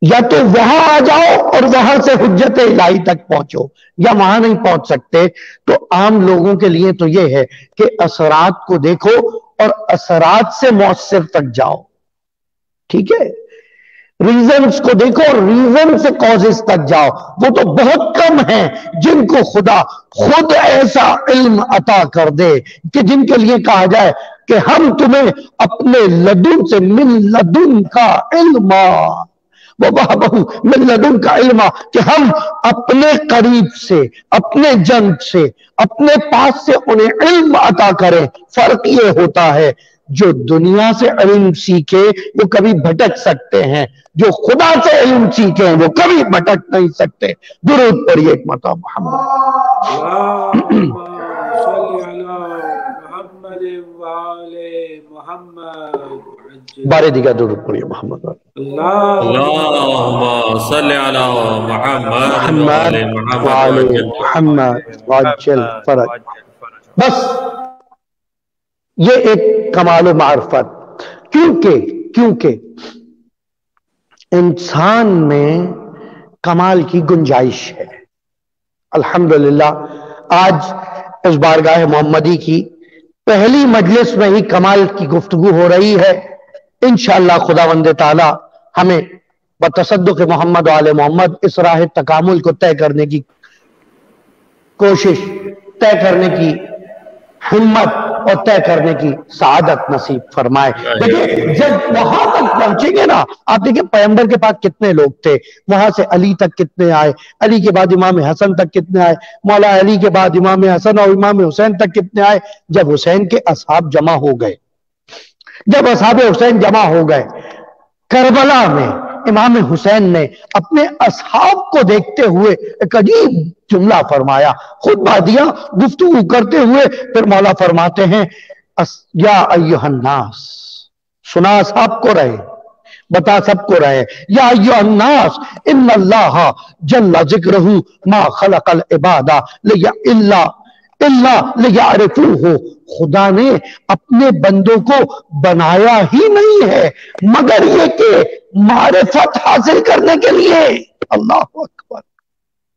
یا تو وہاں آ جاؤ اور وہاں سے حجت الہی تک پہنچو، یا وہاں نہیں پہنچ سکتے تو عام لوگوں کے لیے تو یہ ہے کہ اثرات کو دیکھو اور اثرات سے مؤثر تک جاؤ، ٹھیک ہے، ریزنز کو دیکھو اور ریزن سے کازز تک جاؤ۔ وہ تو بہت کم ہیں جن کو خدا خود ایسا علم عطا کر دے کہ جن کے لیے کہا جائے کہ ہم تمہیں اپنے لدن سے، من لدن کا علم، من لدن کا علم، کہ ہم اپنے قریب سے، اپنے جنگ سے، اپنے پاس سے انہیں علم عطا کریں۔ فرق یہ ہوتا ہے جو دنیا سے علم سیکھے وہ کبھی بھٹک سکتے ہیں، جو خدا سے علم سیکھیں وہ کبھی بھٹک نہیں سکتے۔ درود پڑھیے ایک مرتبہ محمد بارے دیگر درود پڑھیے محمد اللہم صلی علی محمد وعلی محمد وعجل فرج۔ بس یہ ایک کمال و معرفت، کیونکہ انسان میں کمال کی گنجائش ہے۔ الحمدللہ آج اس بارگاہ محمدی کی پہلی مجلس میں ہی کمال کی گفتگو ہو رہی ہے۔ انشاءاللہ خداوند تعالی ہمیں بتصدق محمد و آل محمد اس راہ تکامل کو طے کرنے کی کوشش، طے کرنے کی ہمت اور طے کرنے کی سعادت نصیب فرمائے۔ دیکھیں جب وہاں تک پہنچیں گے نا، آپ دیکھیں پیغمبر کے پاس کتنے لوگ تھے، وہاں سے علی تک کتنے آئے، علی کے بعد امام حسن تک کتنے آئے، مولا علی کے بعد امام حسن اور امام حسین تک کتنے آئے۔ جب حسین کے اصحاب جمع ہو گئے، جب اصحاب حسین جمع ہو گئے، کربلا میں امام حسین نے اپنے اصحاب کو دیکھتے ہوئے ایک عجیب جملہ فرمایا، خطبہ دیا گفتگو کرتے ہوئے، پھر مولا فرماتے ہیں یا ایھا الناس، سنا اصحاب کو رہے، بتا سب کو رہے، یا ایھا الناس ان اللہ جل ذکرہ ما خلق العباد الا لیعرفوہ، خدا نے اپنے بندوں کو بنایا ہی نہیں ہے مگر یہ کہ معرفت حاصل کرنے کے لیے۔ اللہ اکبر،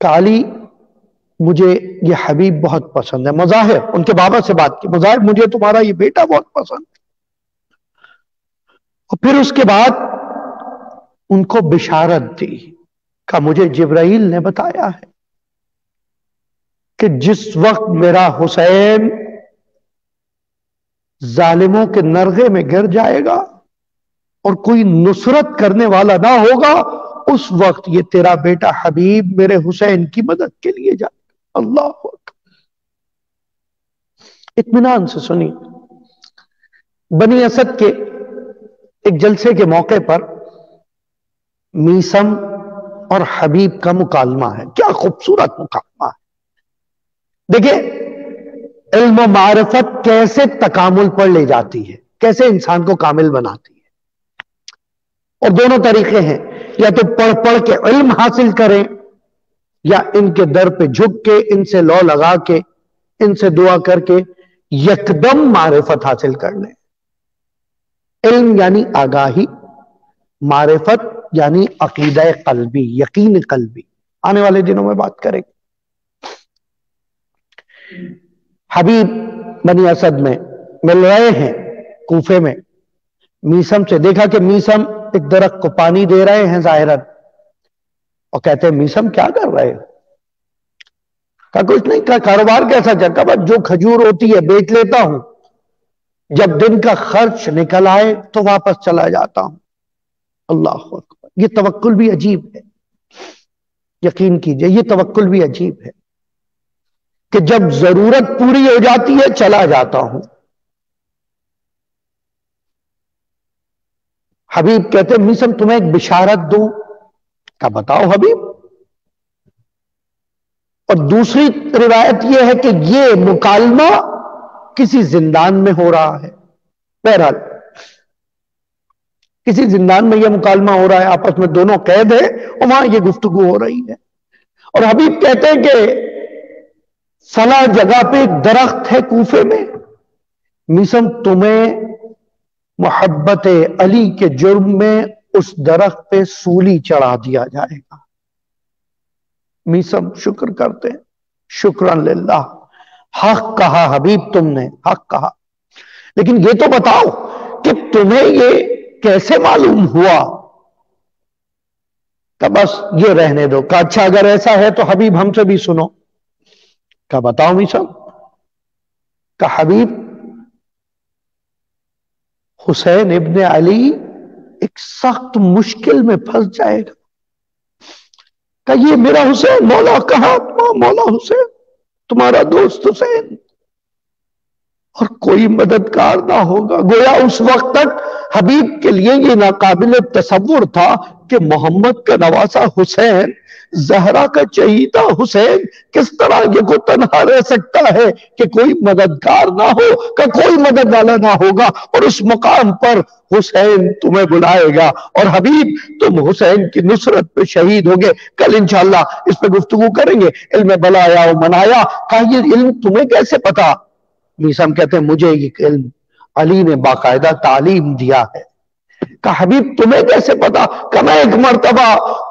کہ علی مجھے یہ حبیب بہت پسند ہے. مظاہر ان کے بابا سے بات کی, مظاہر مجھے تمہارا یہ بیٹا بہت پسند ہے. اور پھر اس کے بعد ان کو بشارت دی کہ مجھے جبرائیل نے بتایا ہے کہ جس وقت میرا حسین ظالموں کے نرغے میں گر جائے گا اور کوئی نصرت کرنے والا نہ ہوگا, اس وقت یہ تیرا بیٹا حبیب میرے حسین کی مدد کے لیے جائے گا. اللہ اکبر. اطمینان سے سنی. بنی اسد کے ایک جلسے کے موقع پر میثم اور حبیب کا مکالمہ ہے. کیا خوبصورت مکالمہ ہے. دیکھیں علم و معرفت کیسے تکامل پر لے جاتی ہے, کیسے انسان کو کامل بناتی ہے. اور دونوں طریقے ہیں, یا تو پڑھ پڑھ کے علم حاصل کریں یا ان کے در پہ جھک کے, ان سے لو لگا کے, ان سے دعا کر کے یکدم معرفت حاصل کر لیں. علم یعنی آگاہی, معرفت یعنی عقیدہ قلبی, یقین قلبی. آنے والے دنوں میں بات کریں. حبیب بنی اسد میں مل رہے ہیں کوفے میں. میثم سے دیکھا کہ میثم ایک درخت کو پانی دے رہے ہیں ظاہراً, اور کہتے ہیں میثم کیا کر رہے ہو؟ کہا کچھ نہیں. کہا کاروبار کیسا چل رہا؟ بس جو کھجور ہوتی ہے بیچ لیتا ہوں, جب دن کا خرچ نکل آئے تو واپس چلا جاتا ہوں. اللہ اکبر. یہ توکل بھی عجیب ہے, یقین کیجئے یہ توکل بھی عجیب ہے کہ جب ضرورت پوری ہو جاتی ہے چلا جاتا ہوں. حبیب کہتے ہیں میثم تمہیں ایک بشارت دوں. کہا بتاؤ حبیب. اور دوسری روایت یہ ہے کہ یہ مکالمہ کسی زندان میں ہو رہا ہے. بہرحال کسی زندان میں یہ مکالمہ ہو رہا ہے, آپس میں دونوں قید ہیں اور وہاں یہ گفتگو ہو رہی ہے. اور حبیب کہتے ہیں کہ فلاں جگہ پہ ایک درخت ہے کوفے میں, میثم تمہیں محبت علی کے جرم میں اس درخت پہ سولی چڑھا دیا جائے گا. میثم شکر کرتے ہیں, شکران للہ. حق کہا حبیب, تم نے حق کہا. لیکن یہ تو بتاؤ کہ تمہیں یہ کیسے معلوم ہوا؟ کہ بس یہ رہنے دو. کہ اچھا اگر ایسا ہے تو حبیب ہم سے بھی سنو. کہ بتاؤ میثم. کہ حبیب حسین ابن علی ایک سخت مشکل میں پھنس جائے گا. کہ یہ میرا حسین. مولا کہا مولا حسین, تمہارا دوست حسین, اور کوئی مددگار نہ ہوگا. گویا اس وقت تک حبیب کے لیے یہ ناقابل تصور تھا کہ محمد کا نواسا حسین, زہرا کا چہیتا حسین, کس طرح یہ کو تنہا رہ سکتا ہے کہ کوئی مددگار نہ ہو, کہ کوئی مدد والا نہ ہوگا. اور اس مقام پر حسین تمہیں بلائے گا اور حبیب تم حسین کی نصرت پہ شہید ہوگے. کل انشاءاللہ اس پہ گفتگو کریں گے. علم بلایا و منایا. کہا یہ علم تمہیں کیسے پتا؟ میثم کہتے ہیں مجھے یہ علم علی نے باقاعدہ تعلیم دیا ہے. کہ حبیب تمہیں کیسے پتا؟ کہ میں ایک مرتبہ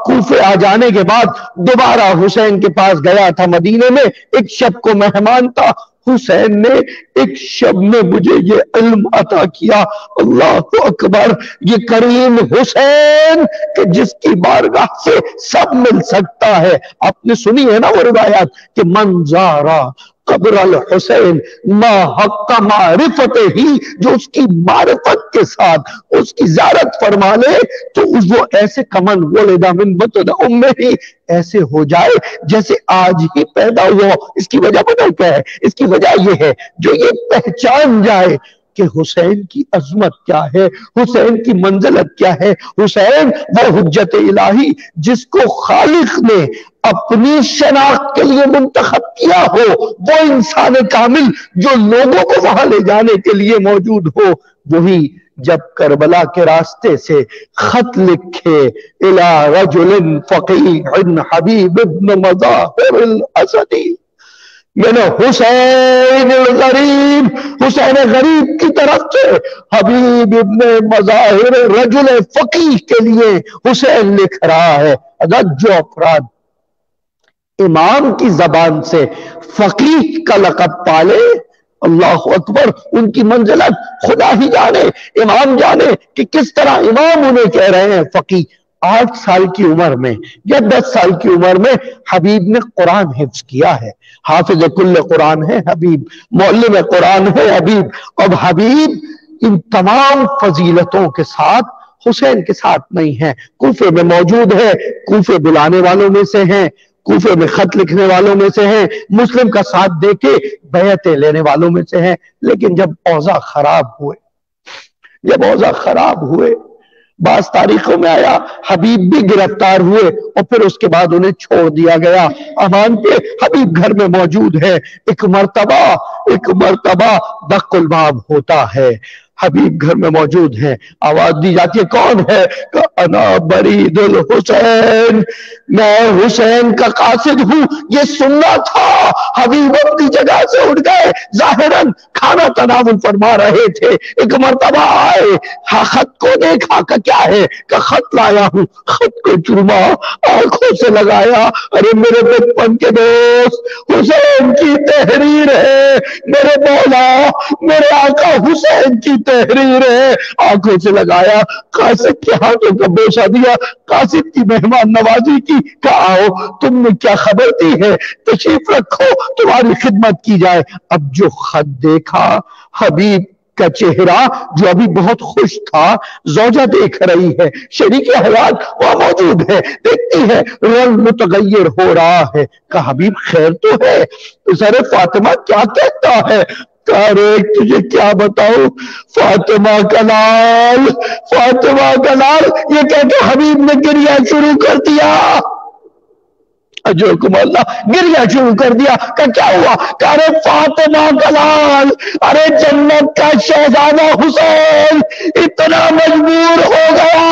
کوفے آ جانے کے بعد دوبارہ حسین کے پاس گیا تھا مدینے میں, ایک شب کو مہمان تھا. حسین نے ایک شب میں مجھے یہ علم عطا کیا. اللہ اکبر. یہ کریم حسین کہ جس کی بارگاہ سے سب مل سکتا ہے. آپ نے سنی ہے نا وہ روایات کہ منظارا قبر الحسین ما حق معرفت ہی, جو اس کی معرفت کے ساتھ اس کی زیارت فرما لے تو وہ ایسے کمن ولد من بطن امہ ہی, ایسے ہو جائے جیسے آج ہی پیدا ہوا. اس کی وجہ پتہ کیا ہے؟ اس کی وجہ یہ ہے جو یہ پہچان جائے کہ حسین کی عظمت کیا ہے, حسین کی منزلت کیا ہے. حسین وہ حجت الہی جس کو خالق نے اپنی شناخت کے لیے منتخب کیا ہو, وہ انسان کامل جو لوگوں کو وہاں لے جانے کے لیے موجود ہو. وہی جب کربلا کے راستے سے خط لکھے الى رجل فقیع حبیب ابن مظاہر الاسدی, میں نے حسین الغریب, حسین غریب کی طرف سے حبیب ابن مظاہر رجل فقیہ کے لیے حسین لکھ رہا ہے. اگر جو افراد امام کی زبان سے فقیہ کا لقب پالے، اللہ اکبر، ان کی منزلت خدا ہی جانے، امام جانے کہ کس طرح امام انہیں کہہ رہے ہیں فقیہ۔ 8 سال کی عمر میں یا 10 سال کی عمر میں حبیب نے قرآن حفظ کیا ہے، حافظ کل قرآن ہے حبیب، معلم قرآن ہے حبیب۔ اب حبیب ان تمام فضیلتوں کے ساتھ حسین کے ساتھ نہیں ہے، کوفے میں موجود ہے، کوفے بلانے والوں میں سے ہیں، کوفے میں خط لکھنے والوں میں سے ہیں، مسلم کا ساتھ دے کے بیعتیں لینے والوں میں سے ہیں۔ لیکن جب اوضاع خراب ہوئے، بعض تاریخوں میں آیا حبیب بھی گرفتار ہوئے اور پھر اس کے بعد انہیں چھوڑ دیا گیا امان پہ۔ حبیب گھر میں موجود ہے، ایک مرتبہ دق الباب ہوتا ہے، حبیب گھر میں موجود ہیں، آواز دی جاتی ہے کون ہے؟ کہ انا برید الحسین، میں حسین کا قاصد ہوں۔ یہ سننا تھا، حبیب اپنی جگہ سے اٹھ گئے، ظاہراً کھانا تناول فرما رہے تھے، ایک مرتبہ آئے، خط کو دیکھا کہ کیا ہے، کہ خط لایا ہوں، خط کو چوما، آنکھوں سے لگایا، ارے میرے بچپن کے دوست، حسین کی تحریر ہے، میرے مولا میرے آقا حسین کی تحریر ہے، آنکھوں سے لگایا، قاصد کے ہاتھوں کا بوسہ دیا، قاصد کی مہمان نوازی کی، کہ آؤ تم نے کیا خبر دی ہے، تشریف رکھو تمہاری خدمت کی جائے۔ اب جو خط دیکھا حبیب کا چہرہ جو ابھی بہت خوش تھا، زوجہ دیکھ رہی ہے، شریک حیات وہاں موجود ہے، دیکھتی ہے رنگ متغیر ہو رہا ہے، کہ حبیب خیر تو ہے؟ سر فاطمہ کیا کہتا ہے؟ ارے تجھے کیا بتاؤ، فاطمہ کا لال یہ کہہ کے حبیب نے گریہ شروع کر دیا، اجرکم اللہ، گریہ شروع کر دیا۔ کہ کیا ہوا؟ کہ ارے فاطمہ کا لال، ارے جنت کا شہزادہ حسین اتنا مجبور ہو گیا،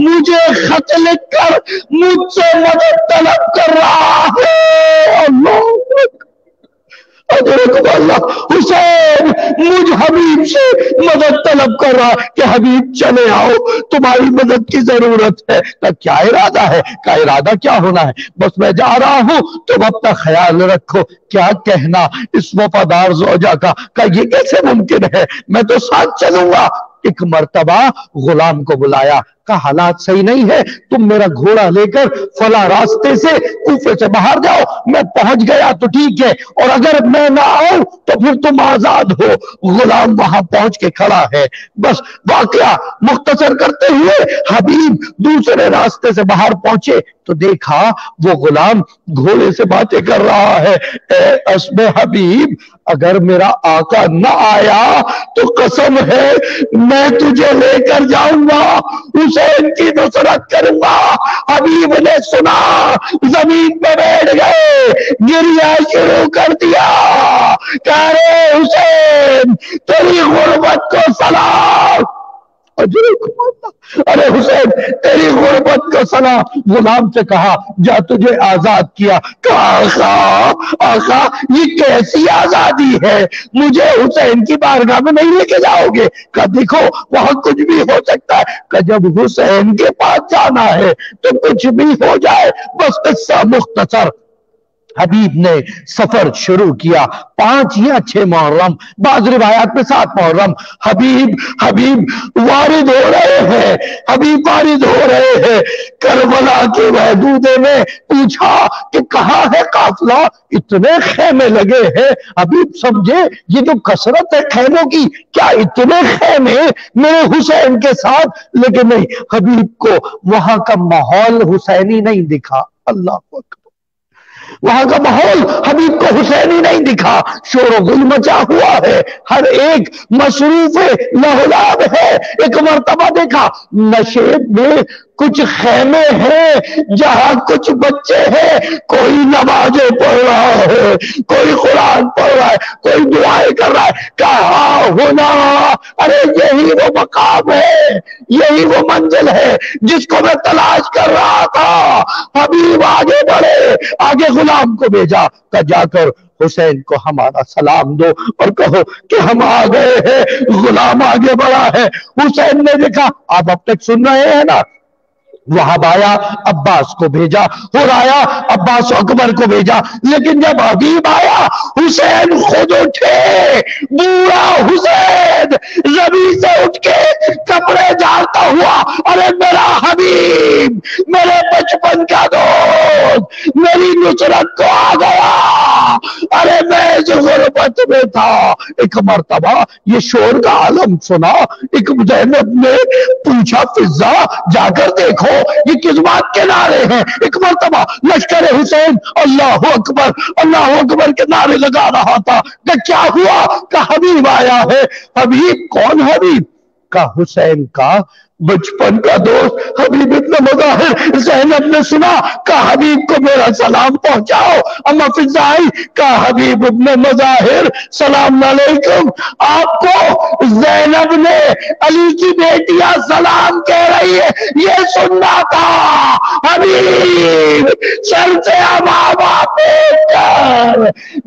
مجھے خط لکھ کر مجھ سے مدد طلب کر رہا ہے۔ اللہ اجرکم اللہ، حسین مجھ حبیب سے مدد طلب کر رہا کہ حبیب چلے آؤ تمہاری مدد کی ضرورت ہے۔ کیا ارادہ ہے؟ کا ارادہ کیا ہونا ہے؟ بس میں جا رہا ہوں، تم اپنا خیال رکھو۔ کیا کہنا اس وفادار زوجہ کا، کہ یہ کیسے ممکن ہے، میں تو ساتھ چلوں گا۔ ایک مرتبہ غلام کو بلایا، کہ حالات صحیح نہیں ہے، تم میرا گھوڑا لے کر فلاں راستے سے کوفے سے باہر جاؤ، میں پہنچ گیا تو ٹھیک ہے، اور اگر میں نہ آؤں تو پھر تم آزاد ہو۔ غلام وہاں پہنچ کے کھڑا ہے، بس واقعہ مختصر کرتے ہوئے حبیب دوسرے راستے سے باہر پہنچے تو دیکھا وہ غلام گھوڑے سے باتیں کر رہا ہے، اے اسب حبیب اگر میرا آقا نہ آیا تو قسم ہے میں تجھے لے کر جاؤں گا، حسین کی نصرت کروں گا۔ حبیب نے سنا، زمین پہ بیٹھ گئے، گریہ شروع کر دیا، کہ ارے حسین تیری غربت کو سلام، ارے حسین تیری غربت کو سلام۔ غلام سے کہا جا تجھے آزاد کیا۔ کہا آقا یہ کیسی آزادی ہے، مجھے حسین کی بارگاہ میں نہیں لے کے جاؤ گے؟ کہ دیکھو وہاں کچھ بھی ہو سکتا ہے، کہ جب حسین کے پاس جانا ہے تو کچھ بھی ہو جائے۔ بس قصہ مختصر، حبیب نے سفر شروع کیا، 5 یا 6 محرم، بعض روایات میں 7 محرم۔ حبیب وارد ہو رہے ہیں کربلا کے محدودے میں۔ پوچھا کہ کہاں ہے قافلہ، اتنے خیمے لگے ہیں۔ حبیب سمجھے یہ جو کثرت ہے خیموں کی، کیا اتنے خیمے میرے حسین کے ساتھ؟ لیکن نہیں، حبیب کو وہاں کا ماحول حسینی نہیں دکھا۔ اللہ اکبر، وہاں کا ماحول حبیب کو حسینی نہیں دکھا، شور و غل مچا ہوا ہے، ہر ایک مصروف لہولاب ہے۔ ایک مرتبہ دیکھا نشیب میں کچھ خیمے ہیں جہاں کچھ بچے ہیں، کوئی نمازیں پڑھ رہا ہے، کوئی قرآن پڑھ رہا ہے، کوئی دعائیں کر رہا ہے۔ کہاں ہونا، ارے یہی وہ مقام ہے، یہی وہ منزل ہے جس کو میں تلاش کر رہا تھا۔ حبیب آگے بڑھے، آگے غلام کو بھیجا کہ جا کر حسین کو ہمارا سلام دو اور کہو کہ ہم آ گئے ہیں۔ غلام آگے بڑھا ہے، حسین نے دیکھا، آپ اب تک سن رہے ہیں نا، وہاں آیا عباس کو بھیجا، اور آیا عباس اکبر کو بھیجا، لیکن جب حبیب آیا حسین خود اٹھے، بوڑھا حسین زمین سے اٹھ کے کپڑے جھاڑتا ہوا، ارے میرا حبیب، میرے بچپن کا دوست، میری نصرت کو آ گیا، ارے میں اس غربت میں تھا۔ ایک مرتبہ یہ شور کا عالم سنا، ایک زینب نے پوچھا فضا جا کر دیکھو یہ کس بات کے نعرے ہیں۔ ایک مرتبہ لشکر حسین اللہ اکبر کے نعرے لگا رہا تھا کہ کیا ہوا؟ کہ حبیب آیا ہے۔ حبیب کون حبیب؟ کا حسین کا بچپن کا دوست حبیب ابن مظاہر۔ زینب نے سنا کہ حبیب کو میرا سلام پہنچاؤ۔ اما فضائی کا حبیب ابن مظاہر سلام علیکم، آپ کو زینب نے علی کی بیٹیاں سلام کہہ رہی ہے یہ سننا تھا۔ حبیب سر سے امامہ پیٹ کر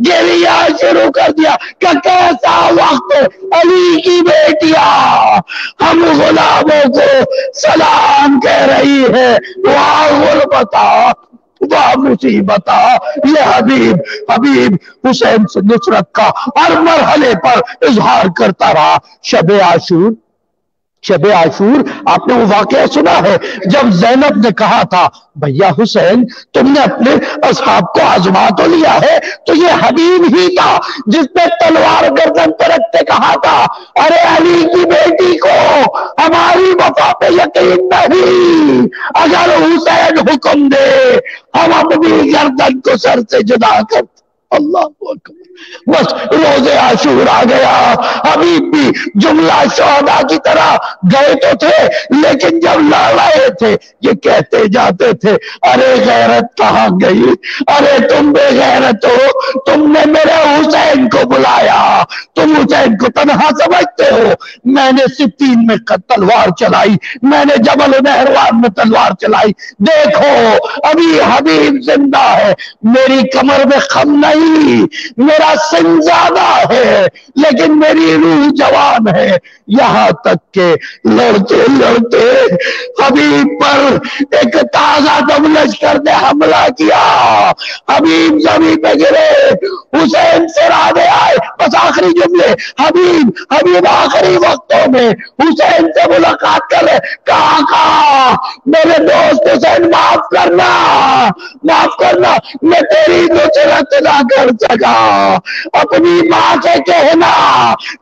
گریہ شروع کر دیا کہ کیسا وقت، علی کی بیٹیاں ہم غلاموں کو سلام کہہ رہی ہے، واہ غربتا، واہ مصیبتا۔ یہ حبیب حسین سے نصرت کا ہر مرحلے پر اظہار کرتا رہا۔ شب عاشور آپ نے وہ واقعہ سنا ہے جب زینب نے کہا تھا بھیا حسین تم نے اپنے اصحاب کو آزما تو لیا ہے، تو یہ حبیب ہی تھا جس نے تلوار گردن پر رکھتے کہا تھا ارے علی کی بیٹی کو ہماری وفا پہ یقین نہیں، اگر حسین حکم دے ہم اپنی گردن کو سر سے جدا کر۔ اللہ اکبر۔ بس روز عاشور آ گیا، حبیب بھی جملہ شہداء کی طرح گئے تو تھے، لیکن جب لڑ رہے تھے یہ کہتے جاتے تھے ارے غیرت کہاں گئی، ارے تم بے غیرت ہو، تم نے میرے حسین کو بلایا، تم حسین کو تنہا سمجھتے ہو، میں نے صفین میں تلوار چلائی، میں نے جبل نہروان میں تلوار چلائی، دیکھو ابھی حبیب زندہ ہے، میری کمر میں خم نہیں، میرا سن زیادہ ہے لیکن میری روح جوان ہے۔ یہاں تک کہ لڑتے لڑتے حبیب پر ایک تازہ دم لشکر نے حملہ کیا، حبیب زمین پہ گرے، حسین سے رادے آئے۔ بس آخری جملے، حبیب آخری وقتوں میں حسین سے ملاقات کر رہے، کہا میرے دوست حسین معاف کرنا میں تیری نصرت نہ کر سکا، اپنی ماں سے کہنا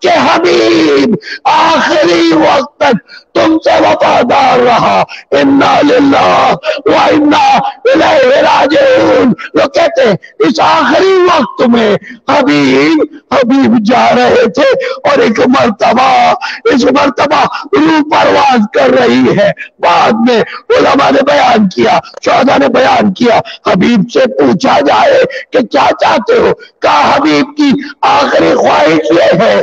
کہ حبیب آخری وقت تک تم سے وفادار رہا، انا للہ و انا الیہ راجعون۔ وہ کہتے ہیں اس آخری وقت میں حبیب جا رہے تھے اور ایک مرتبہ روح پرواز کر رہی ہے۔ بعد میں علماء نے بیان کیا، شہداء نے بیان کیا، حبیب سے پوچھا جائے کہ کیا چاہتے ہو؟ کہا حبیب کی آخری خواہش یہ ہے،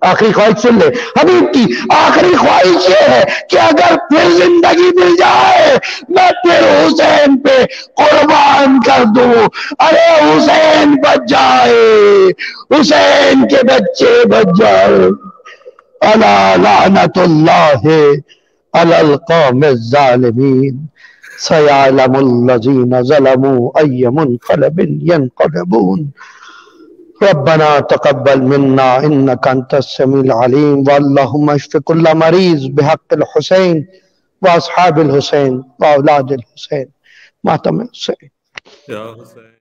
آخری خواہش سن لے، حبیب کی آخری خواہش یہ ہے کہ اگر پھر زندگی مل جائے میں پھر حسین پہ قربان کر دوں، ارے حسین بچ جائے، حسین کے بچے بچ جائے۔ الا لعنت اللہ علی القوم الظالمین، سیعلم الذین ظلموا ای منقلب ینقلبون۔ ربنا تقبل منا انك انت السميع العليم، واللهم اشف كل مريض بحق الحسين واصحاب الحسين واولاد الحسين، ماتم الحسين۔ یا حسین